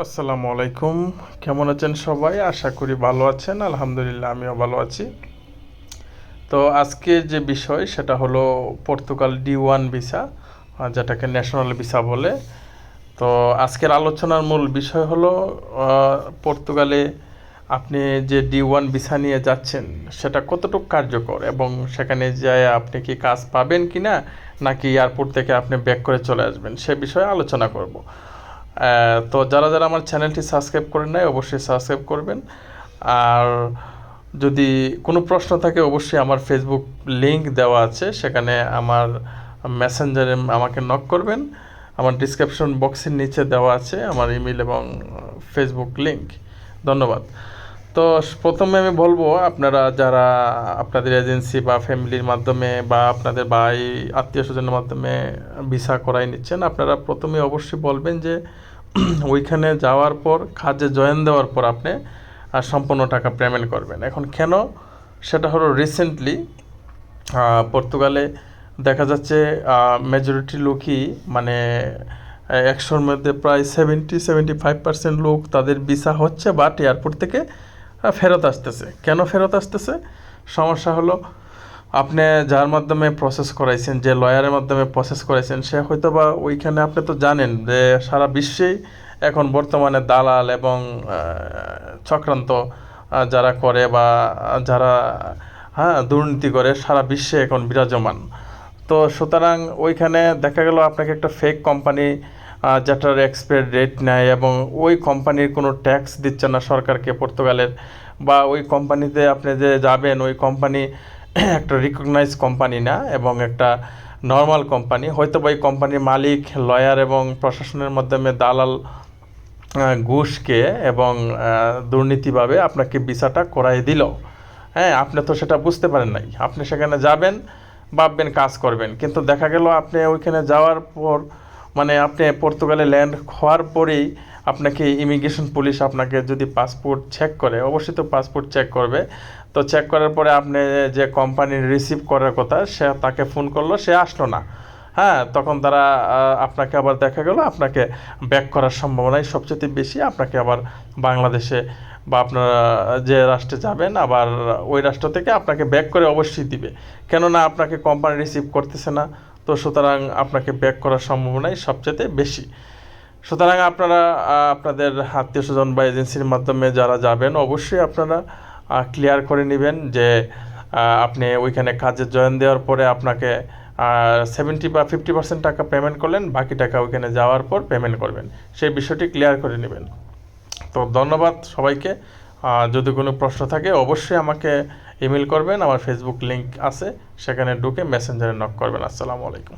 আসসালামু আলাইকুম। কেমন আছেন সবাই? আশা করি ভালো আছেন। আলহামদুলিল্লাহ আমিও ভালো আছি। তো আজকের যে বিষয় সেটা হলো পর্তুগাল D1 ভিসা, যেটাকে ন্যাশনাল ভিসা বলে। তো আজকের আলোচনার মূল বিষয় হলো পর্তুগালে আপনি যে D1 ভিসা নিয়ে যাচ্ছেন সেটা কতটুকু কার্যকর এবং সেখানে যেয়ে আপনি কি কাজ পাবেন কি না, নাকি এয়ারপোর্ট থেকে আপনি ব্যাক করে চলে আসবেন সে বিষয়ে আলোচনা করব। তো যারা যারা আমার চ্যানেলটি সাবস্ক্রাইব করেন নাই অবশ্যই সাবস্ক্রাইব করবেন। আর যদি কোনো প্রশ্ন থাকে অবশ্যই আমার ফেসবুক লিংক দেওয়া আছে, সেখানে আমার মেসেঞ্জারে আমাকে নক করবেন। আমার ডিসক্রিপশন বক্সের নিচে দেওয়া আছে আমার ইমেল এবং ফেসবুক লিংক। ধন্যবাদ। তো প্রথমে আমি বলবো, আপনারা যারা আপনাদের এজেন্সি বা ফ্যামিলির মাধ্যমে বা আপনাদের ভাই আত্মীয় স্বজনের মাধ্যমে ভিসা করাই নিচ্ছেন, আপনারা প্রথমে অবশ্যই বলবেন যে ওইখানে যাওয়ার পর কাজে জয়েন দেওয়ার পর আপনি সম্পূর্ণ টাকা পেমেন্ট করবেন। এখন কেন? সেটা হলো রিসেন্টলি পর্তুগালে দেখা যাচ্ছে মেজরিটি লোকই, মানে 100-র মধ্যে প্রায় 70-75% লোক তাদের ভিসা হচ্ছে, বাট এয়ারপোর্ট থেকে ফেরত আসতেছে। কেন ফেরত আসতেছে? সমস্যা হলো, আপনি যার মাধ্যমে প্রসেস করাইছেন, যে লয়ারের মাধ্যমে প্রসেস করাইছেন, সে হয়তো বা ওইখানে, আপনি তো জানেন যে সারা বিশ্বেই এখন বর্তমানে দালাল এবং চক্রান্ত যারা করে বা যারা দুর্নীতি করে সারা বিশ্বে এখন বিরাজমান। তো সুতরাং ওইখানে দেখা গেল আপনাকে একটা ফেক কোম্পানি, যেটার এক্সপায়ার ডেট নেয় এবং ওই কোম্পানির কোনো ট্যাক্স দিচ্ছে না সরকারকে পর্তুগালের, বা ওই কোম্পানিতে আপনি যে যাবেন ওই কোম্পানি একটা রিকগনাইজ কোম্পানি না এবং একটা নর্মাল কোম্পানি। হয়তো বা এই কোম্পানির মালিক লয়ার এবং প্রশাসনের মাধ্যমে দালাল ঘুষকে এবং দুর্নীতিভাবে আপনাকে ভিসাটা করাই দিল। হ্যাঁ, আপনি তো সেটা বুঝতে পারেন নাই। আপনি সেখানে যাবেন, ভাববেন কাজ করবেন, কিন্তু দেখা গেল আপনি ওইখানে যাওয়ার পর, মানে আপনি পর্তুগালে ল্যান্ড হওয়ার পরেই আপনাকে ইমিগ্রেশন পুলিশ আপনাকে যদি পাসপোর্ট চেক করে, অবশ্যই তো পাসপোর্ট চেক করবে। তো চেক করার পরে আপনি যে কোম্পানির রিসিভ করার কথা, সে তাকে ফোন করলো, সে আসলো না। হ্যাঁ, তখন তারা আপনাকে আবার দেখা গেল আপনাকে ব্যাক করার সম্ভাবনাই সবচেয়ে বেশি। আপনাকে আবার বাংলাদেশে বা আপনারা যে রাষ্ট্রে যাবেন, আবার ওই রাষ্ট্র থেকে আপনাকে ব্যাক করে অবশ্যই দিবে, কেননা আপনাকে কোম্পানি রিসিভ করতেছে না। তো সুতরাং আপনাকে ব্যাক করার সম্ভাবনাই সবচেয়ে বেশি। সুতরাং আপনারা আপনাদের আত্মীয় স্বজন বা এজেন্সির মাধ্যমে যারা যাবেন অবশ্যই আপনারা ক্লিয়ার করে নেবেন যে আপনি ওইখানে কাজে জয়েন দেওয়ার পরে আপনাকে 70 বা 50% টাকা পেমেন্ট করলেন, বাকি টাকা ওইখানে যাওয়ার পর পেমেন্ট করবেন। সেই বিষয়টি ক্লিয়ার করে নেবেন। তো ধন্যবাদ সবাইকে। যদি কোনো প্রশ্ন থাকে অবশ্যই আমাকে ইমেল করবেন, আমার ফেসবুক লিংক আছে, সেখানে ঢুকে মেসেঞ্জারে নক করবেন। আসসালামু আলাইকুম।